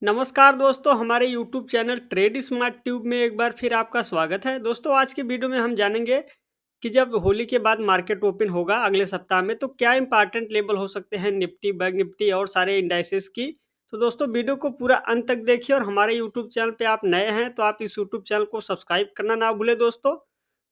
नमस्कार दोस्तों, हमारे YouTube channel trade smart tube में एक बार फिर आपका स्वागत है। दोस्तों, आज के वीडियो में हम जानेंगे कि जब होली के बाद मार्केट ओपन होगा अगले सप्ताह में, तो क्या इंपॉर्टेंट लेवल हो सकते हैं निफ्टी, बैंक निफ्टी और सारे इंडाइसेस की। तो दोस्तों, वीडियो को पूरा अंत तक देखिए और हमारे यूट्यूब चैनल पे आप नए हैं तो आप इस यूट्यूब चैनल को सब्सक्राइब करना ना भूलें दोस्तों।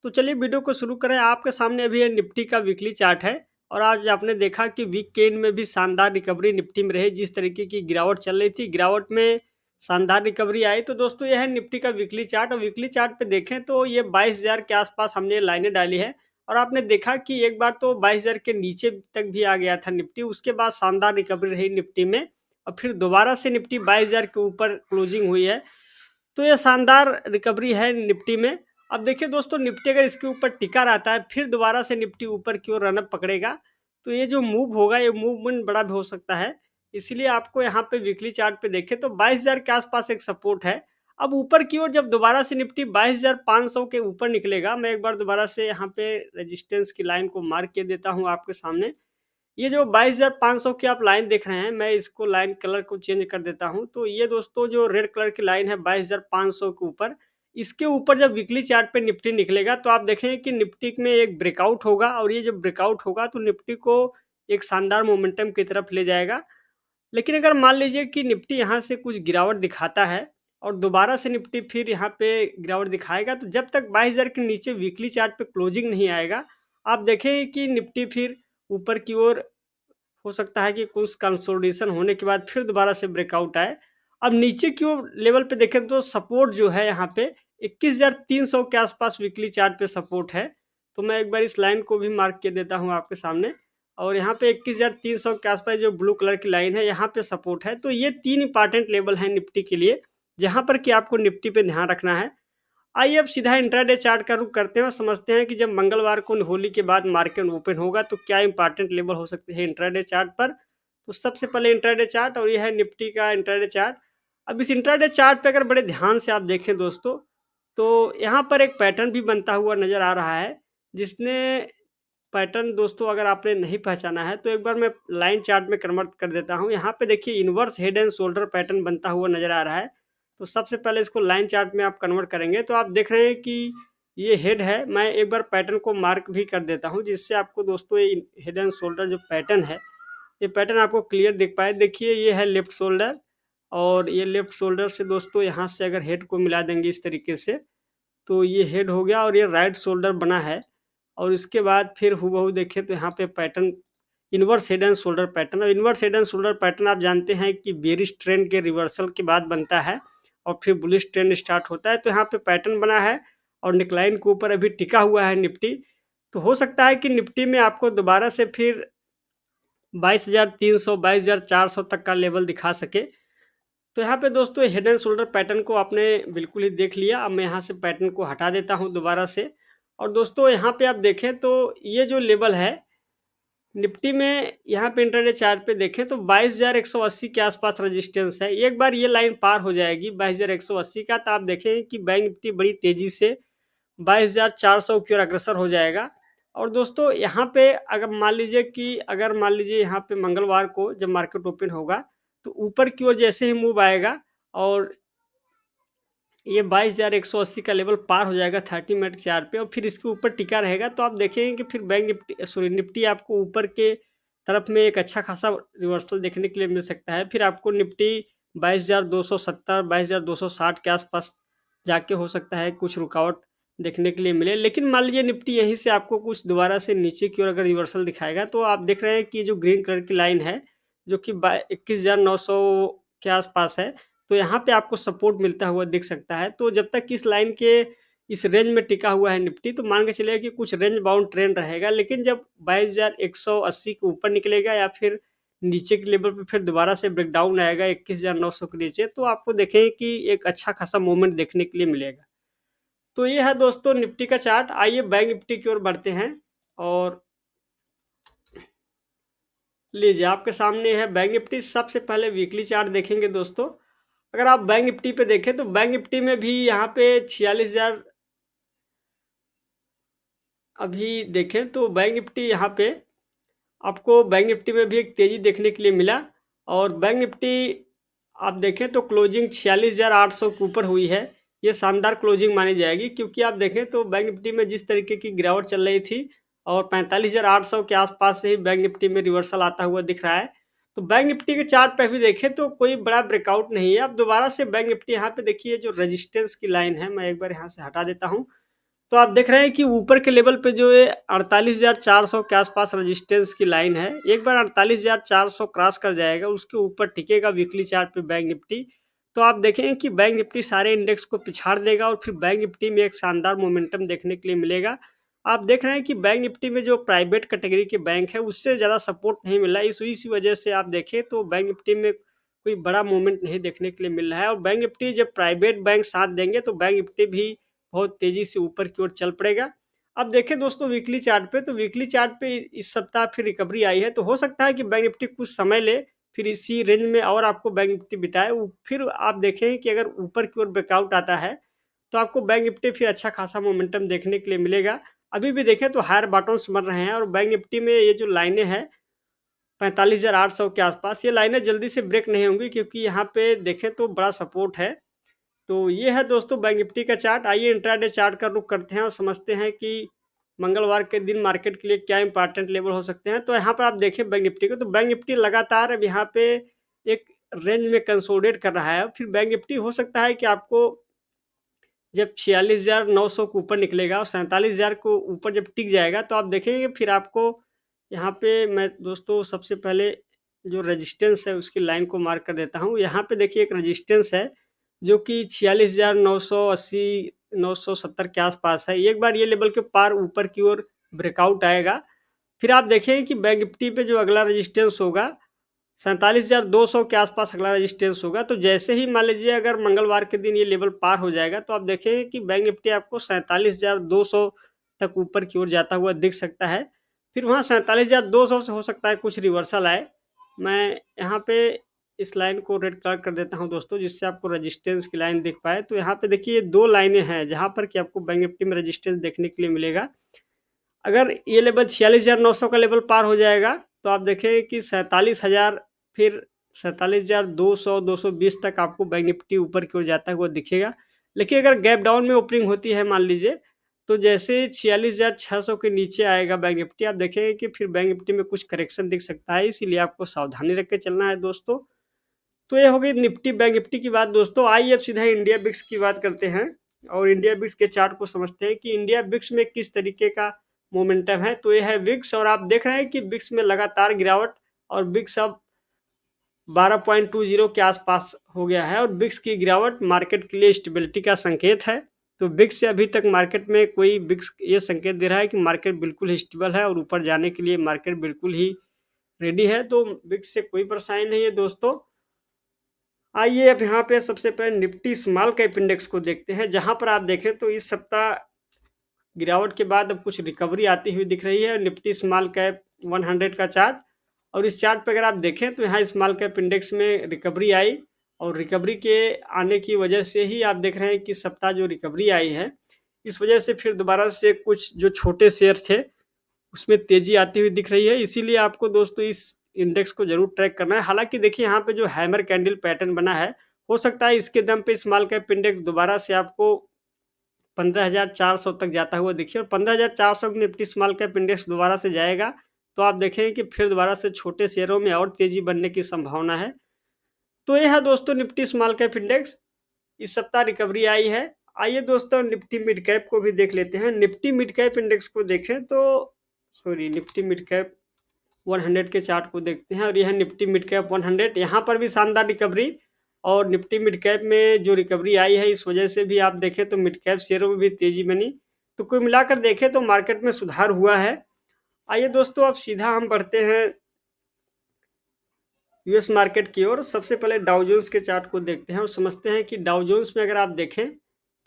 तो चलिए वीडियो को शुरू करें। आपके सामने अभी ये निफ्टी का वीकली चार्ट है और आज आपने देखा कि वीक के एंड में भी शानदार रिकवरी निफ्टी में रही। जिस तरीके की गिरावट चल रही थी, गिरावट में शानदार रिकवरी आई। तो दोस्तों, यह है निफ्टी का वीकली चार्ट और वीकली चार्ट पे देखें तो ये 22,000 के आसपास हमने लाइनें डाली है और आपने देखा कि एक बार तो 22,000 के नीचे तक भी आ गया था निफ्टी। उसके बाद शानदार रिकवरी रही निफ्टी में और फिर दोबारा से निफ्टी 22,000 के ऊपर क्लोजिंग हुई है। तो ये शानदार रिकवरी है निफ्टी में। अब देखिए दोस्तों, निफ्टी अगर इसके ऊपर टिका रहता है, फिर दोबारा से निफ्टी ऊपर की ओर रनअप पकड़ेगा, तो ये जो मूव होगा, ये मूवमेंट बड़ा भी हो सकता है। इसलिए आपको यहाँ पे वीकली चार्ट पे देखें तो 22,000 के आसपास एक सपोर्ट है। अब ऊपर की ओर जब दोबारा से निफ्टी 22,500 के ऊपर निकलेगा, मैं एक बार दोबारा से यहाँ पे रेजिस्टेंस की लाइन को मार्क किए देता हूँ आपके सामने। ये जो 22,500 की आप लाइन देख रहे हैं, मैं इसको लाइन कलर को चेंज कर देता हूँ। तो ये दोस्तों जो रेड कलर की लाइन है 22,500 के ऊपर, इसके ऊपर जब वीकली चार्ट पे निफ्टी निकलेगा तो आप देखेंगे कि निफ्टी में एक ब्रेकआउट होगा और ये जब ब्रेकआउट होगा तो निफ्टी को एक शानदार मोमेंटम की तरफ ले जाएगा। लेकिन अगर मान लीजिए कि निफ्टी यहाँ से कुछ गिरावट दिखाता है और दोबारा से निफ्टी फिर यहाँ पे गिरावट दिखाएगा, तो जब तक 22,000 के नीचे वीकली चार्ट पे क्लोजिंग नहीं आएगा, आप देखेंगे कि निफ्टी फिर ऊपर की ओर हो सकता है कि कुछ कंसोलिडेशन होने के बाद फिर दोबारा से ब्रेकआउट आए। अब नीचे की ओर लेवल पे देखें तो सपोर्ट जो है यहाँ पे 21,300 के आसपास वीकली चार्ट पे सपोर्ट है। तो मैं एक बार इस लाइन को भी मार्क किए देता हूँ आपके सामने और यहाँ पे 21,300 के आसपास जो ब्लू कलर की लाइन है, यहाँ पे सपोर्ट है। तो ये 3 इंपॉर्टेंट लेवल हैं निफ्टी के लिए, जहाँ पर कि आपको निफ्टी पे ध्यान रखना है। आइए अब सीधा इंट्राडे चार्ट का रुख करते हैं और समझते हैं कि जब मंगलवार को होली के बाद मार्केट ओपन होगा तो क्या इंपॉर्टेंट लेवल हो सकते हैं इंट्राडे चार्ट पर। तो सबसे पहले इंट्राडे चार्ट और यह है निफ्टी का इंट्राडे चार्ट। अब इस इंट्राडे चार्ट पे अगर बड़े ध्यान से आप देखें दोस्तों, तो यहाँ पर एक पैटर्न भी बनता हुआ नजर आ रहा है। जिसने पैटर्न दोस्तों अगर आपने नहीं पहचाना है तो एक बार मैं लाइन चार्ट में कन्वर्ट कर देता हूँ। यहाँ पे देखिए inverse head and shoulder pattern बनता हुआ नजर आ रहा है। तो सबसे पहले इसको लाइन चार्ट में आप कन्वर्ट करेंगे तो आप देख रहे हैं कि ये हेड है। मैं एक बार पैटर्न को मार्क भी कर देता हूँ जिससे आपको दोस्तों ये हेड एंड शोल्डर जो पैटर्न है, ये पैटर्न आपको क्लियर दिख पाए। देखिए ये है लेफ्ट शोल्डर और ये लेफ्ट शोल्डर से दोस्तों यहाँ से अगर हेड को मिला देंगे इस तरीके से, तो ये हेड हो गया और ये राइट शोल्डर बना है। और इसके बाद फिर हूबहू देखें तो यहाँ पे pattern inverse head and shoulder pattern, और inverse head and shoulder pattern आप जानते हैं कि बेरिश ट्रेंड के रिवर्सल के बाद बनता है और फिर बुलिश ट्रेंड स्टार्ट होता है। तो यहाँ पे पैटर्न बना है और नेकलाइन के ऊपर अभी टिका हुआ है निफ्टी। तो हो सकता है कि निफ्टी में आपको दोबारा से फिर 22,300 22,400 तक का लेवल दिखा सके। तो यहाँ पे दोस्तों हेड एंड शोल्डर पैटर्न को आपने बिल्कुल ही देख लिया। अब मैं यहाँ से पैटर्न को हटा देता हूँ दोबारा से। और दोस्तों यहाँ पे आप देखें तो ये जो लेवल है निफ्टी में, यहाँ पे इंट्राडे चार्ट पे देखें तो 22,180 के आसपास रेजिस्टेंस है। एक बार ये लाइन पार हो जाएगी 22,180 का, तो आप देखें कि बैंक निफ्टी बड़ी तेजी से 22,400 की ओर अग्रसर हो जाएगा। और दोस्तों यहाँ पे अगर मान लीजिए यहाँ पे मंगलवार को जब मार्केट ओपन होगा तो ऊपर की ओर जैसे ही मूव आएगा और ये 22,180 का लेवल पार हो जाएगा 30 मिनट चार्ट पे और फिर इसके ऊपर टिका रहेगा, तो आप देखेंगे कि फिर बैंक निफ्टी निफ्टी आपको ऊपर के तरफ में एक अच्छा खासा रिवर्सल देखने के लिए मिल सकता है। फिर आपको निफ्टी 22,270 22,260 के आसपास जाके हो सकता है कुछ रुकावट देखने के लिए मिले। लेकिन मान लीजिए निफ्टी यहीं से आपको कुछ दोबारा से नीचे की ओर अगर रिवर्सल दिखाएगा, तो आप देख रहे हैं कि जो ग्रीन कलर की लाइन है जो कि 21,900 के आसपास है, तो यहाँ पे आपको सपोर्ट मिलता हुआ दिख सकता है। तो जब तक इस लाइन के इस रेंज में टिका हुआ है निफ्टी, तो मान के चलिए कि कुछ रेंज बाउंड ट्रेंड रहेगा। लेकिन जब 22,180 के ऊपर निकलेगा या फिर नीचे के लेवल पे फिर दोबारा से ब्रेकडाउन आएगा 21,900 के नीचे, तो आपको देखें कि एक अच्छा खासा मूवमेंट देखने के लिए मिलेगा। तो ये है दोस्तों निफ्टी का चार्ट। आइए बैंक निफ्टी की ओर बढ़ते हैं और लीजिए आपके सामने है बैंक निफ्टी। सबसे पहले वीकली चार्ट देखेंगे दोस्तों। अगर आप बैंक निफ्टी पे देखें तो बैंक निफ्टी में भी यहाँ पे 46,000 अभी देखें तो बैंक निफ्टी यहाँ पे आपको बैंक निफ्टी में भी एक तेजी देखने के लिए मिला और बैंक निफ्टी आप देखें तो क्लोजिंग 46,800 के ऊपर हुई है। ये शानदार क्लोजिंग मानी जाएगी, क्योंकि आप देखें तो बैंक निफ्टी में जिस तरीके की गिरावट चल रही थी और 45,800 के आसपास से ही बैंक निफ्टी में रिवर्सल आता हुआ दिख रहा है। तो बैंक निफ्टी के चार्ट पे भी देखें तो कोई बड़ा ब्रेकआउट नहीं है। अब दोबारा से बैंक निफ्टी यहाँ पे देखिए, जो रेजिस्टेंस की लाइन है, मैं एक बार यहाँ से हटा देता हूँ। तो आप देख रहे हैं कि ऊपर के लेवल पे जो है 48,400 के आसपास रेजिस्टेंस की लाइन है। एक बार 48,400 क्रॉस कर जाएगा, उसके ऊपर टिकेगा वीकली चार्ट पे बैंक निफ्टी, तो आप देखेंगे कि बैंक निफ्टी सारे इंडेक्स को पिछाड़ देगा और फिर बैंक निफ्टी में एक शानदार मोमेंटम देखने के लिए मिलेगा। आप देख रहे हैं कि बैंक निफ्टी में जो प्राइवेट कैटेगरी के बैंक है, उससे ज़्यादा सपोर्ट नहीं मिल रहा है। इसी वजह से आप देखें तो बैंक निफ्टी में कोई बड़ा मूवमेंट नहीं देखने के लिए मिल रहा है, और बैंक निफ्टी जब प्राइवेट बैंक साथ देंगे तो बैंक निफ्टी भी बहुत तेजी से ऊपर की ओर चल पड़ेगा। अब देखें दोस्तों वीकली चार्ट पे, तो वीकली चार्ट पे इस सप्ताह फिर रिकवरी आई है, तो हो सकता है कि बैंक निफ्टी कुछ समय ले, फिर इसी रेंज में और आपको बैंक निफ्टी बिताए। फिर आप देखें कि अगर ऊपर की ओर ब्रेकआउट आता है, तो आपको बैंक निफ्टी फिर अच्छा खासा मोमेंटम देखने के लिए मिलेगा। अभी भी देखें तो हायर बॉटम्स बन रहे हैं, और बैंक निफ्टी में ये जो लाइनें हैं 45,800 के आसपास, ये लाइनें जल्दी से ब्रेक नहीं होंगी, क्योंकि यहाँ पे देखें तो बड़ा सपोर्ट है। तो ये है दोस्तों बैंक निफ्टी का चार्ट। आइए इंट्राडे चार्ट का रुख करते हैं और समझते हैं कि मंगलवार के दिन मार्केट के लिए क्या इंपॉर्टेंट लेवल हो सकते हैं। तो यहाँ पर आप देखें बैंक निफ्टी को, तो बैंक निफ्टी लगातार अब यहाँ पे एक रेंज में कंसोलिडेट कर रहा है। फिर बैंक निफ्टी हो सकता है कि आपको जब 46,900 के ऊपर निकलेगा और 47,000 को ऊपर जब टिक जाएगा, तो आप देखेंगे फिर आपको यहाँ पे, मैं दोस्तों सबसे पहले जो रेजिस्टेंस है उसकी लाइन को मार्क कर देता हूँ। यहाँ पे देखिए एक रेजिस्टेंस है जो कि 46,980 970 के आसपास है। एक बार ये लेवल के पार ऊपर की ओर ब्रेकआउट आएगा, फिर आप देखेंगे कि बैंक निफ्टी पे जो अगला रेजिस्टेंस होगा 47,200 के आसपास अगला रेजिस्टेंस होगा। तो जैसे ही मान लीजिए अगर मंगलवार के दिन ये लेवल पार हो जाएगा, तो आप देखेंगे कि बैंक निफ्टी आपको 47,200 तक ऊपर की ओर जाता हुआ दिख सकता है। फिर वहाँ 47,200 से हो सकता है कुछ रिवर्सल आए। मैं यहाँ पे इस लाइन को रेड कलर कर देता हूँ दोस्तों, जिससे आपको रेजिस्टेंस की लाइन दिख पाए। तो यहाँ पे देखिए 2 लाइनें हैं जहाँ पर कि आपको बैंक निफ्टी में रेजिस्टेंस देखने के लिए मिलेगा। अगर ये लेवल 46,900 का लेवल पार हो जाएगा, तो आप देखेंगे कि 47,000, फिर 47,200 220 तक आपको बैंक निफ्टी ऊपर की ओर जाता हुआ दिखेगा। लेकिन अगर गैप डाउन में ओपनिंग होती है मान लीजिए, तो जैसे ही 46,600 के नीचे आएगा बैंक निफ्टी, आप देखेंगे कि फिर बैंक निफ्टी में कुछ करेक्शन दिख सकता है, इसीलिए आपको सावधानी रख के चलना है दोस्तों। तो ये हो गई निफ्टी बैंक निफ्टी की बात दोस्तों। आइए अब सीधा इंडिया बिक्स की बात करते हैं और इंडिया बिक्स के चार्ट को समझते हैं कि इंडिया बिक्स में किस तरीके का मोमेंटम है। तो ये है विक्स, और आप देख रहे हैं कि बिक्स में लगातार गिरावट, और बिक्स अब 12.20 के आसपास हो गया है, और बिक्स की गिरावट मार्केट के लिए स्टेबिलिटी का संकेत है। तो बिक्स से अभी तक मार्केट में कोई, बिक्स ये संकेत दे रहा है कि मार्केट बिल्कुल ही स्टेबल है और ऊपर जाने के लिए मार्केट बिल्कुल ही रेडी है। तो बिक्स से कोई परेशानी नहीं है दोस्तों। आइए अब यहाँ पे सबसे पहले निफ्टी स्मॉल कैप इंडेक्स को देखते हैं, जहाँ पर आप देखें तो इस सप्ताह गिरावट के बाद अब कुछ रिकवरी आती हुई दिख रही है। निफ्टी स्मॉल कैप 100 का चार्ट, और इस चार्ट पे अगर आप देखें तो यहाँ स्मॉल कैप इंडेक्स में रिकवरी आई, और रिकवरी के आने की वजह से ही आप देख रहे हैं कि सप्ताह जो रिकवरी आई है, इस वजह से फिर दोबारा से कुछ जो छोटे शेयर थे उसमें तेजी आती हुई दिख रही है। इसीलिए आपको दोस्तों इस इंडेक्स को जरूर ट्रैक करना है। हालांकि देखिए यहाँ पे जो हैमर कैंडल पैटर्न बना है, हो सकता है इसके दम पे स्मॉल कैप इंडेक्स दोबारा से आपको 15,400 तक जाता हुआ दिखे, और 15,400 निफ्टी स्मॉल कैप इंडेक्स दोबारा से जाएगा, तो आप देखेंगे कि फिर दोबारा से छोटे शेयरों में और तेजी बनने की संभावना है। तो ये है दोस्तों निफ्टी स्मॉल कैप इंडेक्स, इस सप्ताह रिकवरी आई है। आइए दोस्तों निफ्टी मिड कैप को भी देख लेते हैं। निफ्टी मिड कैप इंडेक्स को देखें तो, सॉरी, निफ्टी मिड कैप 100 के चार्ट को देखते हैं, और यह निफ्टी मिड कैप 100, यहाँ पर भी शानदार रिकवरी, और निफ्टी मिड कैप में जो रिकवरी आई है इस वजह से भी आप देखें तो मिड कैप शेयरों में भी तेजी बनी। तो कुल मिलाकर देखें तो मार्केट में सुधार हुआ है। आइए दोस्तों अब सीधा हम बढ़ते हैं यूएस मार्केट की ओर। सबसे पहले डाउ जोन्स के चार्ट को देखते हैं और समझते हैं कि डाउ जोन्स में अगर आप देखें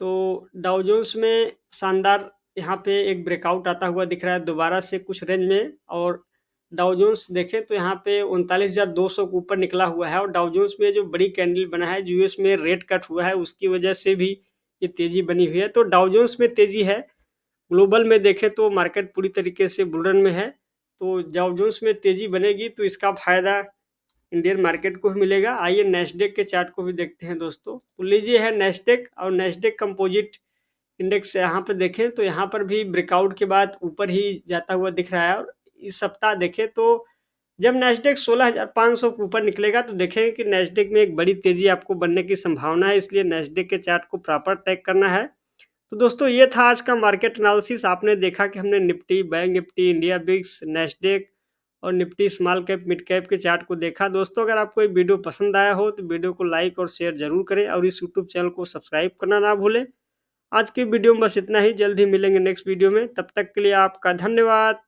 तो डाउ जोन्स में शानदार यहाँ पे एक ब्रेकआउट आता हुआ दिख रहा है दोबारा से कुछ रेंज में, और डाउ जोन्स देखें तो यहाँ पे 39,200 के ऊपर निकला हुआ है, और डाउ जोन्स में जो बड़ी कैंडल बना है यूएस में रेट कट हुआ है उसकी वजह से भी ये तेजी बनी हुई है। तो डाउ जोन्स में तेजी है। ग्लोबल में देखें तो मार्केट पूरी तरीके से बुल रन में है। तो डाउ जोन्स में तेजी बनेगी तो इसका फायदा इंडियन मार्केट को भी मिलेगा। आइए नेस्डेक के चार्ट को भी देखते हैं दोस्तों। तो लीजिए है नेस्डेक और नेस्डेक कंपोजिट इंडेक्स यहाँ पे देखें तो यहाँ पर भी ब्रेकआउट के बाद ऊपर ही जाता हुआ दिख रहा है। और इस सप्ताह देखें तो जब नेस्डेक 16,500 के ऊपर निकलेगा तो देखेंगे कि नेस्डेक में एक बड़ी तेजी आपको बनने की संभावना है, इसलिए नेस्डेक के चार्ट को प्रॉपर ट्रैक करना है। तो दोस्तों ये था आज का मार्केट एनालिसिस। आपने देखा कि हमने Nifty, bank Nifty, India VIX, Nasdaq और Nifty small cap mid cap के चार्ट को देखा। दोस्तों अगर आपको ये वीडियो पसंद आया हो तो वीडियो को लाइक और शेयर जरूर करें और इस यूट्यूब चैनल को सब्सक्राइब करना ना भूलें। आज की वीडियो में बस इतना ही, जल्द ही मिलेंगे नेक्स्ट वीडियो में। तब तक के लिए आपका धन्यवाद।